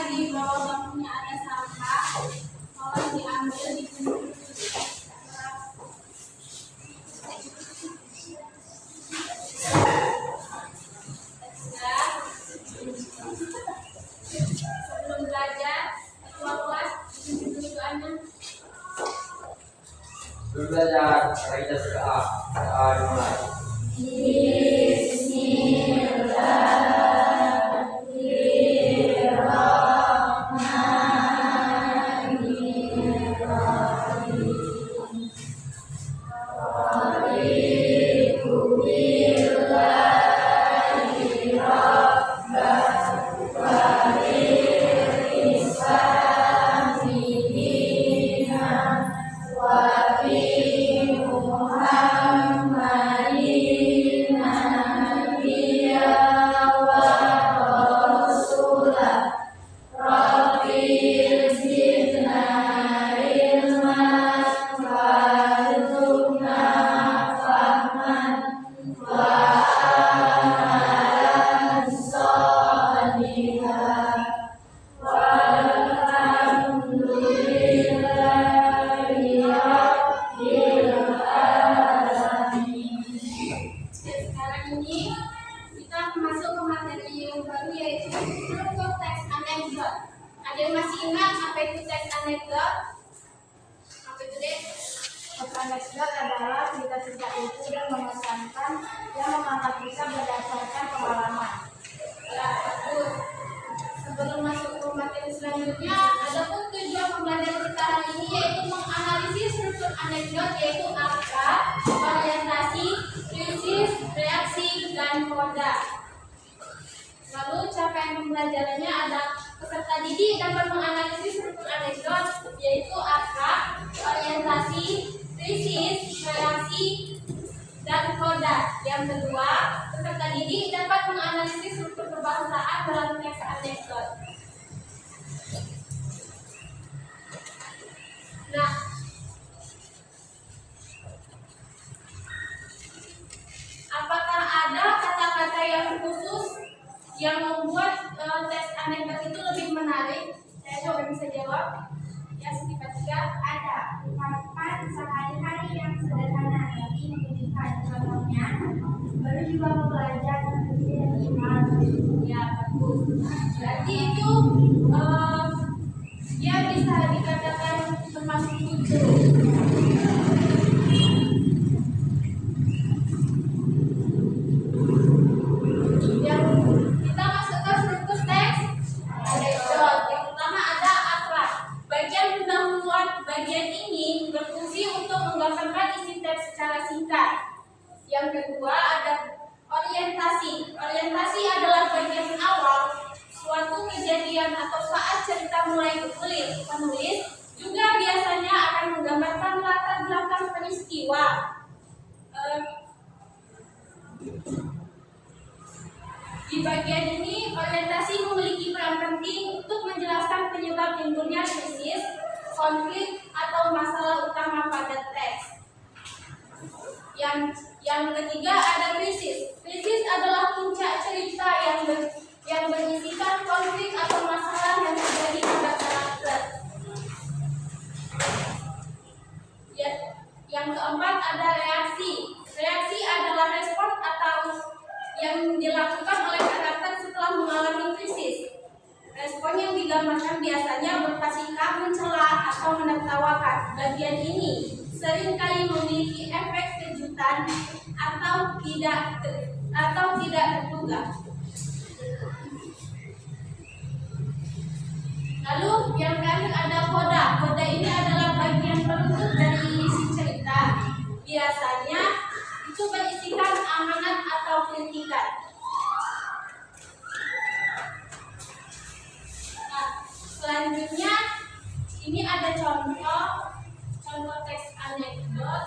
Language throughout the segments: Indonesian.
di bawah bangkunya ada sampah, tolong diambil dikumpul. Sebelum belajar, ketua kelas tunjuk-tunjukannya. Sebelum belajar, kita doa. Doa dimulai. Anekdot adalah cerita-cerita lucu dan mengesankan yang mengangkat kisah berdasarkan pengalaman. Ya, bagus. Sebelum masuk ke materi selanjutnya, adapun tujuan pembelajaran kita hari ini yaitu menganalisis struktur anekdot, yaitu angka, orientasi, krisis, reaksi, dan koda. Lalu capaian pembelajarannya ada peserta didik dapat menganalisis struktur anekdot, yaitu angka, orientasi, krisis, reaksi, dan koda. Yang kedua, peserta didik dapat menganalisis struktur perbahasaan dalam teks anekdot. Nah, apakah ada kata-kata yang khusus yang membuat teks anekdot itu lebih menarik? Saya coba bisa jawab. Ya, sekitar 3 ada. Ungkapan sehari-hari yang sederhana tapi menunjukkan contohnya, baru juga belajar menjadi iman. Ya, bagus. Jadi itu dia bisa dikatakan termasuk lucu. Yang kita masuk ke struktur teks anekdot. Yang pertama ada akhlak. Bagian pendahuluan bagian ini berfungsi untuk menggambarkan isi teks secara singkat. Yang kedua ada orientasi. Orientasi adalah bagian awal suatu kejadian atau saat cerita mulai bergulir. Penulis juga biasanya akan menggambarkan latar belakang peristiwa. Di bagian ini, orientasi memiliki peran penting untuk menjelaskan penyebab timbulnya krisis, konflik, atau masalah utama pada teks. Yang ketiga ada krisis. Krisis adalah puncak cerita yang berisikan konflik atau masalah yang terjadi pada karakter. Yang keempat ada reaksi. Reaksi adalah respon atau yang dilakukan oleh karakter setelah mengalami krisis. Respon yang digambarkan biasanya berpasikah, mencela, atau menertawakan. Bagian ini seringkali memiliki efek kejutan atau tidak terduga. Lalu yang terakhir ada koda. Koda ini adalah bagian penutup dari isi cerita. Biasanya itu berisikan amanat atau kritikan. Nah, selanjutnya ini ada contoh teks anekdot.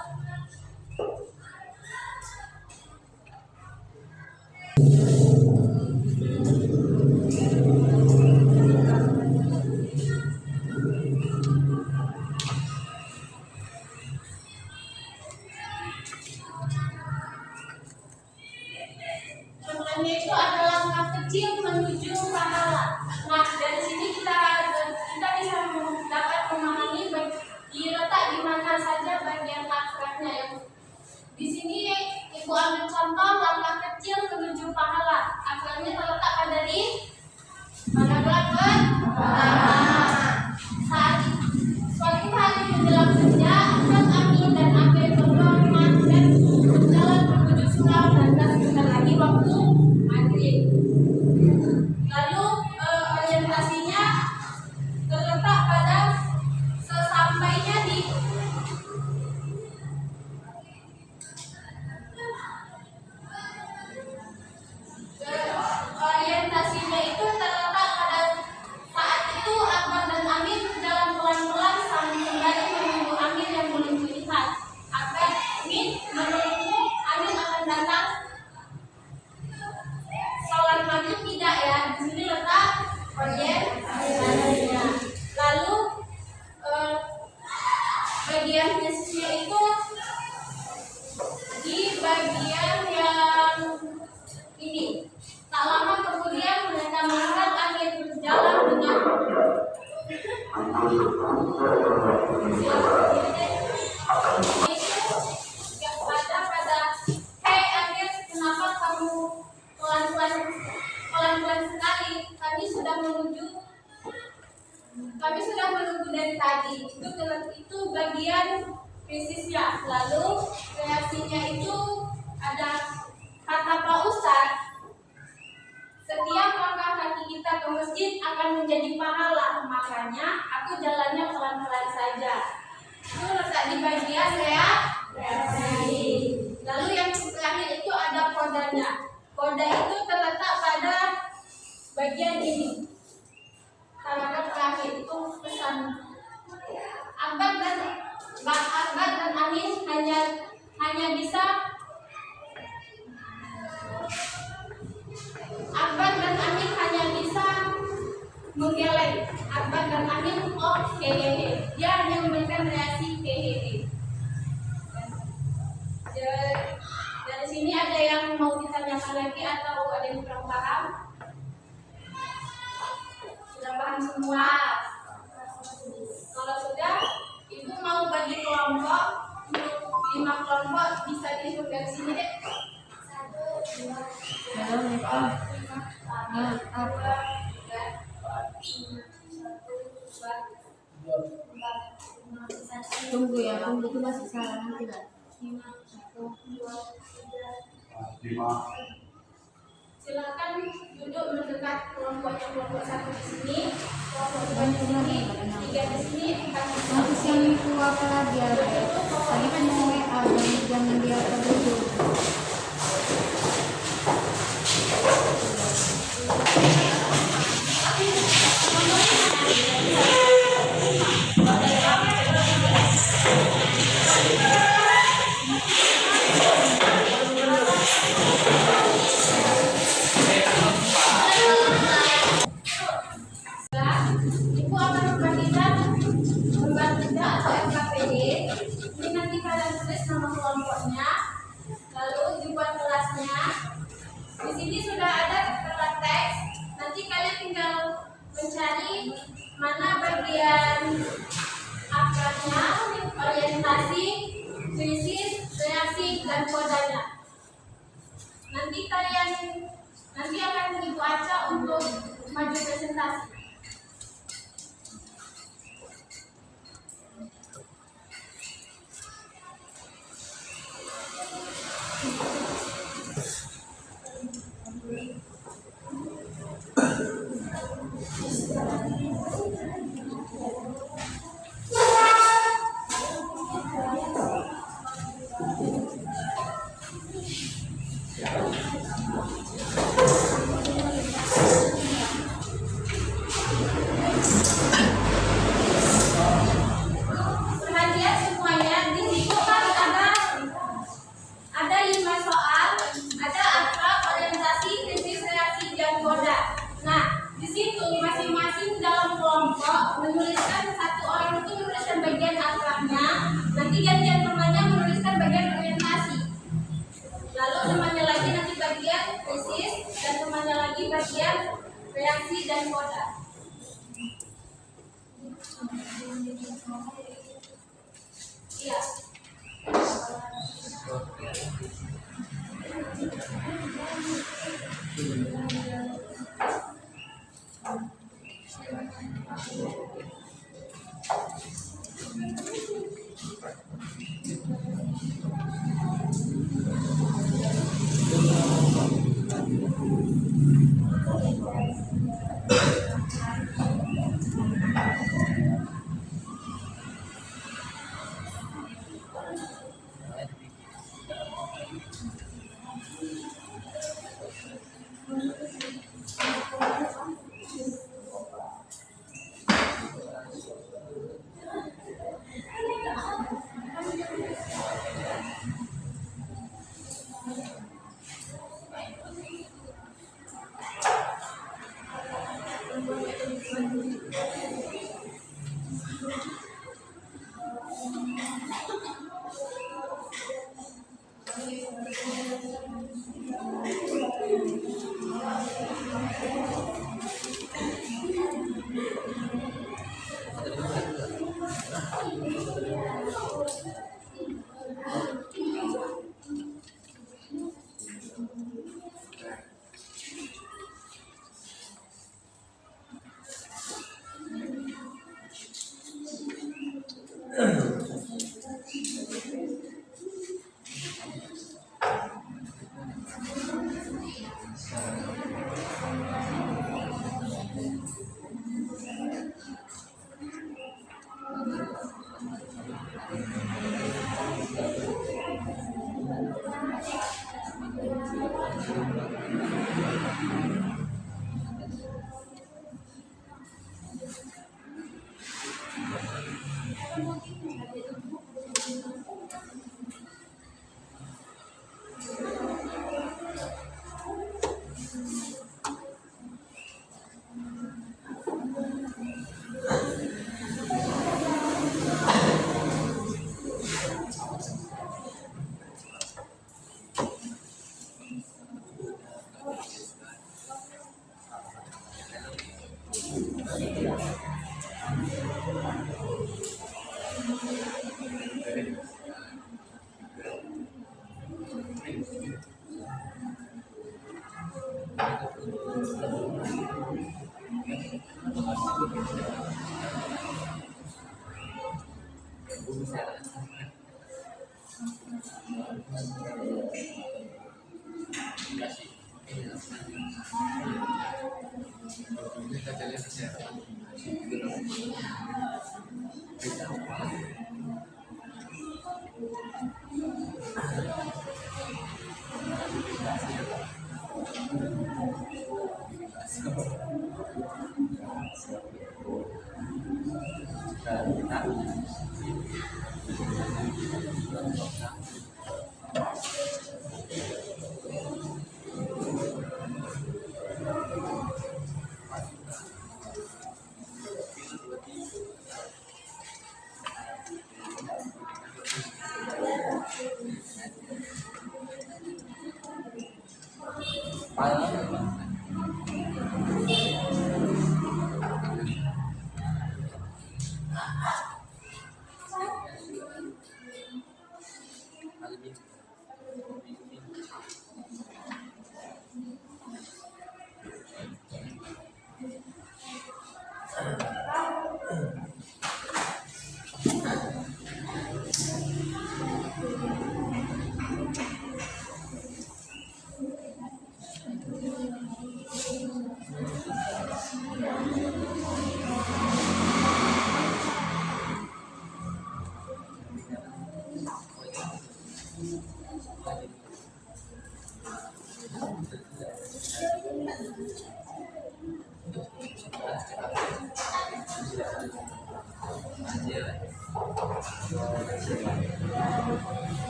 Contohnya itu adalah langkah kecil menuju pahala. Nah, dari sini kita sini Ibu ambil contoh langkah kecil menuju pahala. Akalnya terletak pada di mana belakang? Saat suatu hari menjelang senja, Ahmad, Amin, dan Abel berdoa dan berjalan menuju surau dan sebentar lagi waktu maghrib. Lalu orientasinya terletak pada sesampainya di orientasinya itu terletak pada saat itu Akbar dan Amin berjalan pelan-pelan sambil kembali menunggu Amin yang belum terlihat. Akbar Amin menunggu Amin akan datang sholat maghrib tidak ya, di sini letak orientasinya. Lalu bagian tesisnya itu di bagian yang ini. Tak lama kemudian mereka melihat Amin berjalan dengan itu ada pada hei Amin, kenapa kamu pelan-pelan sekali? Kami sudah menunggu dari tadi. Itu bagian krisisnya. Lalu reaksinya itu ada kata Pak Ustadz, setiap langkah kaki kita ke masjid akan menjadi pahala, makanya aku jalannya pelan-pelan saja. Itu letak di bagian reaksi. Lalu yang terakhir itu ada kodanya. Koda itu terletak pada bagian ini. Paragraf terakhir itu pesan. Akbar dan Amin hanya bisa menggeleng. Akbar dan Amin hehehe. Dia hanya memberikan reaksi hehehe. Dari sini ada yang mau ditanyakan lagi atau ada yang kurang paham? Sudah paham semua? Kalau sudah, Ibu mau bagi kelompok untuk 5 kelompok, bisa dihitung dari sini deh. 1, 2, 3, 4, 5, 6, 7, 8, 9, 10, 11, 12, Tunggu ya, tunggu itu masih salah nanti lah. 5, 1, 2, 3, 5. silakan duduk mendekat kelompok 1 di sini, kelompok 2 di sini, 3 di sini, 4 di sini. Terus yang itu apa lagi ya? Tadi kan mau WA, jangan dia duduk. Ibu akan membagikan atau FKPD. Ini nanti kalian tulis nama kelompoknya, lalu dibuat kelasnya. Di sini sudah ada tempat teks. Nanti kalian tinggal mencari mana bagian akarnya, orientasi, krisis, reaksi, dan kodanya. Nanti akan Ibu acak untuk maju presentasi. Perhatian semuanya, di situ kan ada 5 soal, ada akrab, orientasi, krisis, reaksi, dan koda. Nah, di situ masing-masing dalam kelompok menuliskan, satu orang itu menuliskan bagian akrabnya, nanti gantian temannya menuliskan bagian orientasi. Lalu temannya lagi nanti bagian krisis, dan temannya lagi bagian reaksi dan koda. Iya.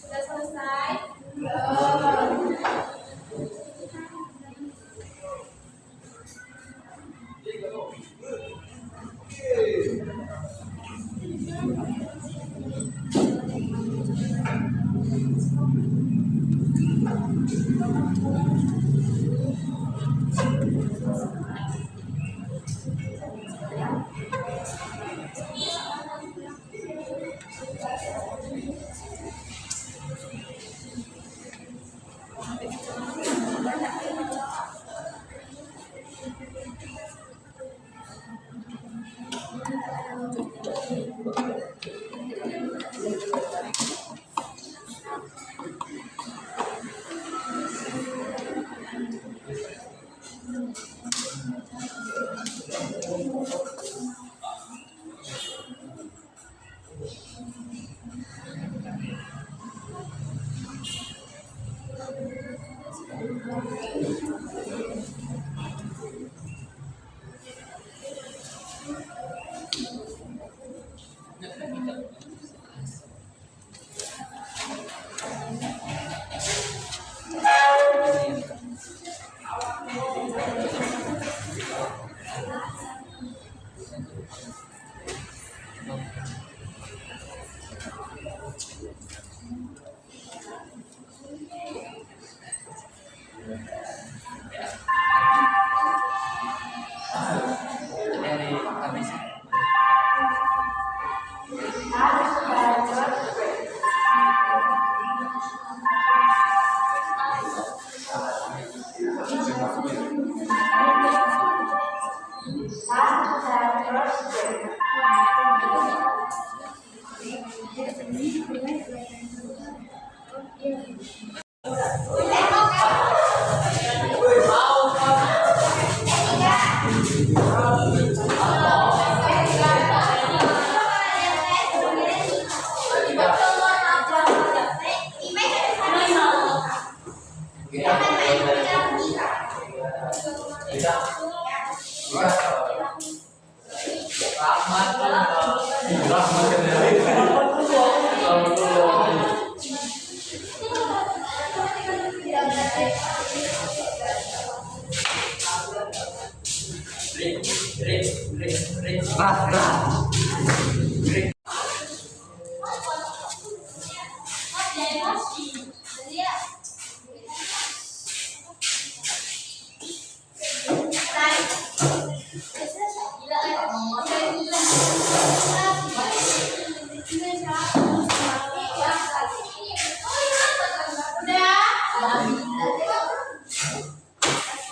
Sudah selesai?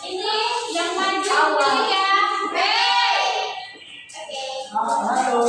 Ini yang maju ya. Hey. Oke.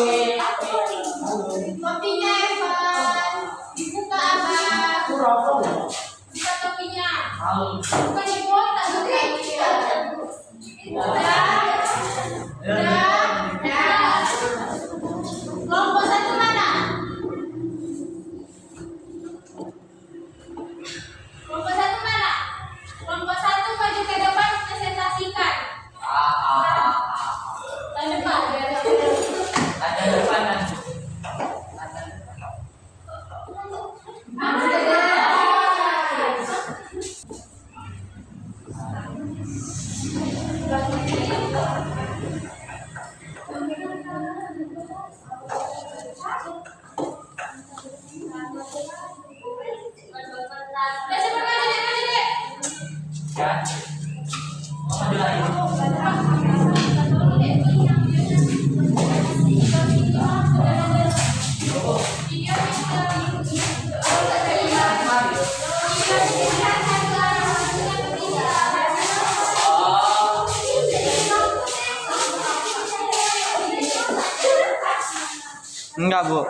Enggak, Bu.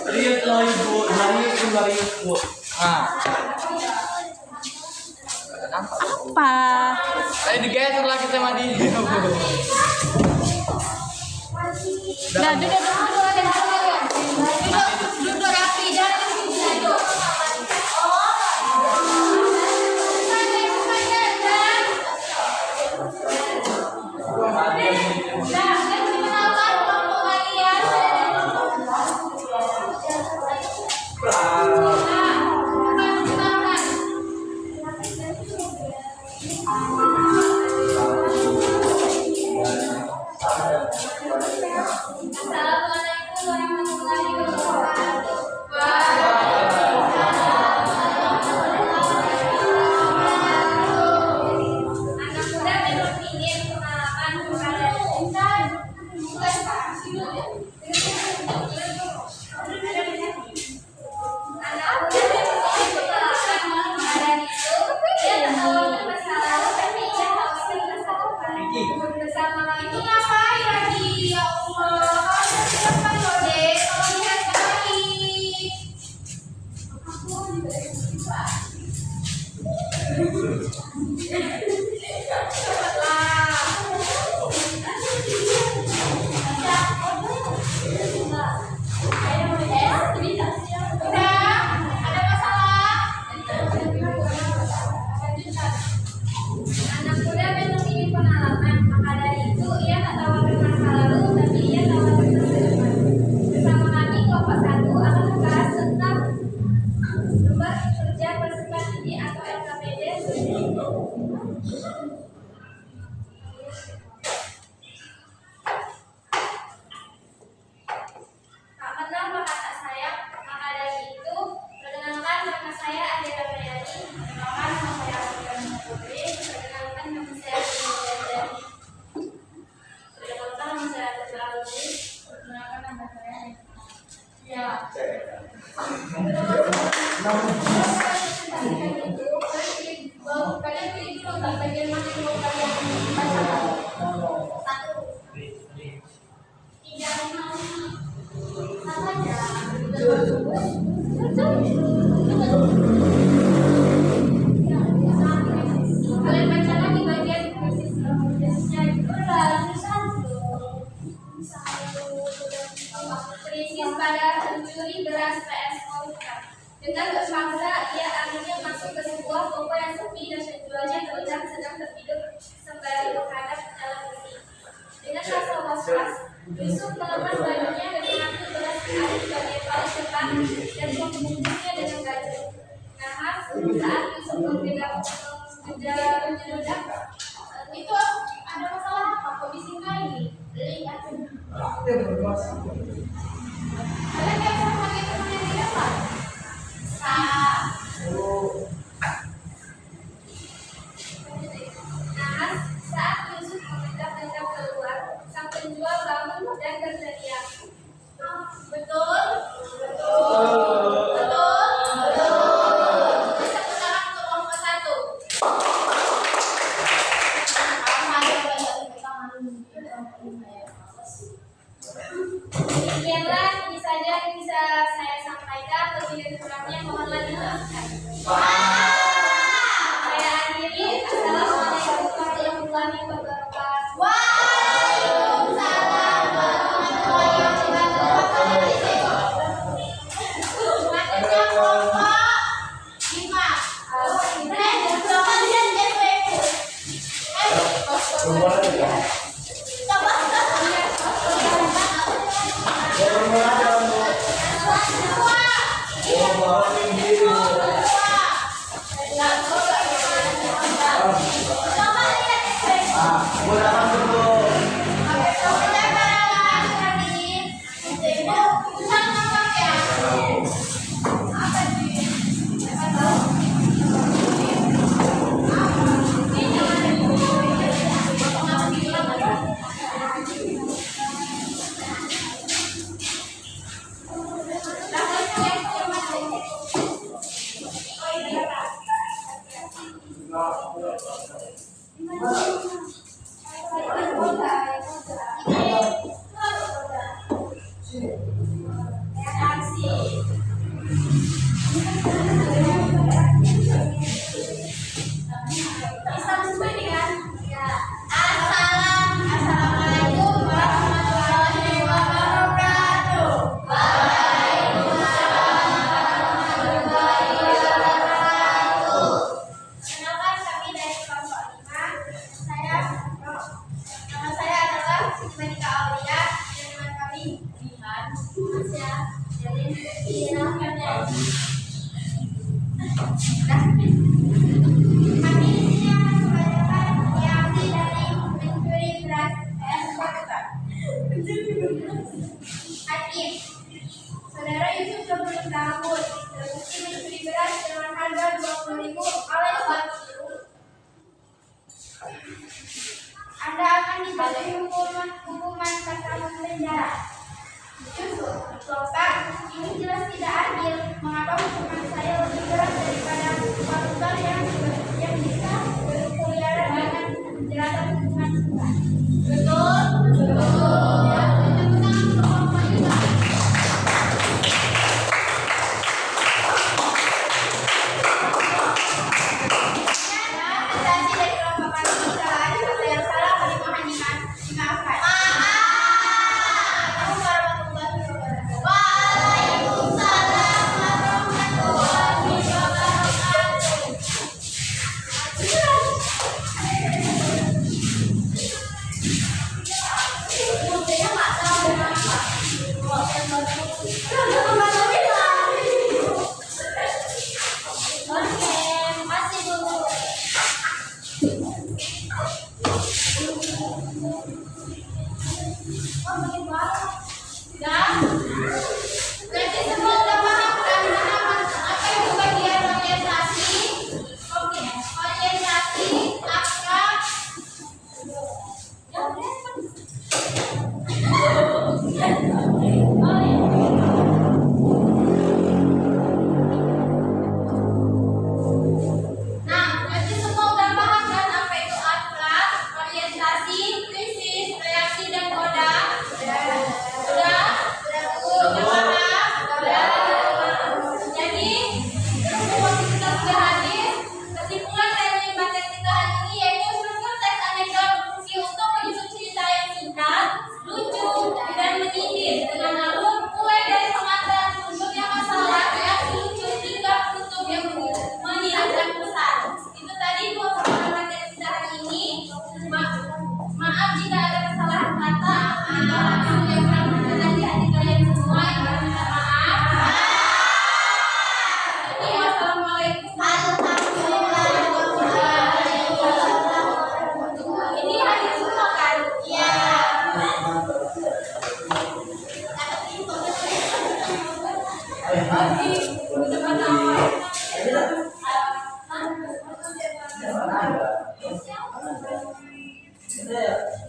Serius loh ibu, serius bu. Ah. Apa? Tadi digeser lagi sama dia, Bu. Nah, duduk rapi, jangan duduk. Assalamualaikum warahmatullahi wabarakatuh. Anak muda memang ingin pengalaman kepada kita. Anak muda memang ingin pengalaman kepada itu. Ia tak khawatir masa lalu, tapi ia khawatir masa depan. Bersama ini ngapain lagi? Ya Allah, siapa lo deh? Kalau lihat baik. Aku juga suka. Anak muda memang ingin pengalaman, maka dari itu ia tak khawatir masa lalu, tapi ia khawatir masa depan. Bersama kami kelompok 1 akan membahas tentang lembar kerja persekat tinggi atau LKPD. Tak kenal maka tak sayang, maka dari itu perkenalkan nama saya Ade Ramayani. Perkenalkan nama saya Afiqah Putri. Perkenalkan nama saya Ade. Perkenalkan nama saya Ade Alwi. Perkenalkan nama saya ya. Kalian pilih dulu tak bagian mana yang mau kalian baca. 1, 3, 5, sama aja. Kalian baca lagi bagian krisisnya itu lalu krisis pada pencuri beras PS Polka. Dengan terpaksa ia akhirnya masuk ke sebuah toko yang sepi dan penjualnya terlihat sedang tertidur sembari menghadap ke dalam besi. Dengan rasa was-was, Yusuf melepas bajunya dan mengambil beras air sebagai paling depan dan membungkusnya dengan gajah. Nah, saat Yusuf memegang menjeludak, itu ada masalah apa? Kok disingkai ini? Lihat. Kalian yang sama pakai teman yang di depan? Nah, saat Yusuf mengendap-endap keluar, sang penjual bangun dan berteriak. Betul? Betul? Bisa sekarang untuk kelompok 1. Demikianlah ini saja yang bisa saya sampaikan. Lebih dan kurangnya mohonlah dimaafkan. Saya akhiri. Assalamualaikum warahmatullahi wabarakatuh. Waalaikumsalam warahmatullahi wabarakatuh. Selanjutnya kelompok 5. Hakim, saudara Yusuf 20 tahun, terbukti mencuri beras dengan harga 20.000 oleh suatu guru. Anda akan dijatuhi hukuman 4 tahun penjara. Yusuf, Dokter, ini jelas tidak adil. Mengapa hukuman saya lebih berat daripada koruptor yang bisa berkeliaran dengan jeratan hukuman seberat? Betul, betul. Ya, tepuk tangan untuk Bapak Yusuf. Sensasi dari kelompok kami kesalahan kata yang salah mohon dimaafkan. Assalamualaikum warahmatullahi wabarakatuh. Waalaikumsalam warahmatullahi wabarakatuh. Buktinya nggak tahu kenapa. Oke, makasih Bu. Oh, begini banget. Dan berarti semua udah paham kan apa itu bagian orientasi? Oke, orientasi, akrab. Ya udah. Oh, iya. Nah, berarti semua udah paham kan apa itu akhlak, orientasi, krisis, reaksi dan koda? Udah? Udah paham? Udah. Jadi, waktu kita sudah habis, kesimpulan dari materi kita hari ini yaitu struktur teks anekdot berfungsi untuk menyusun cerita yang singkat, lucu, dan menyindir dengan alur mulai dari pengantar, unsurnya masalah, reaksi lucu, hingga penutup yang menyiapkan pesan. Itu tadi kesimpulan materi kita hari ini. Maaf jika ada kesalahan kata atau yang kurang berkenan di hati kalian semua, yang minta maaf. Jadi wassalamualaikum warahmatullahi wabarakatuh. Ini hadir semua kan? Iya.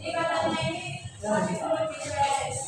Ini katanya ini masih perlu diberes.